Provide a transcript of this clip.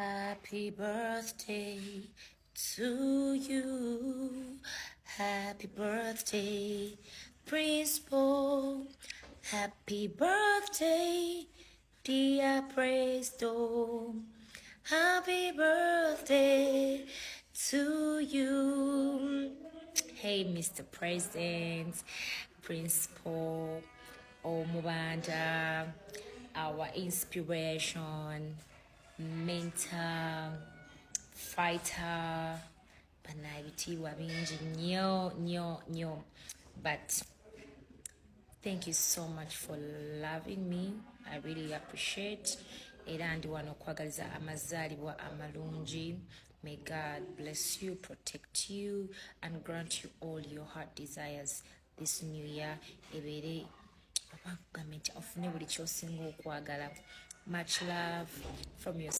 Happy birthday to you. Happy birthday, Prince Paul. Happy birthday, dear Presto. Happy birthday to you. Hey, Mr. President, Prince Paul, Omubanda, our inspiration, mentor, fighter, banabitiwa bingi nnyo. But thank you so much for loving me. I really appreciate. Era ndi wano okwagaliza Amazalibwa Amalungi. May God bless you, protect you, and grant you all your heart desires this new year. Ebere ofune buli kyosinga okwagala. Much love from your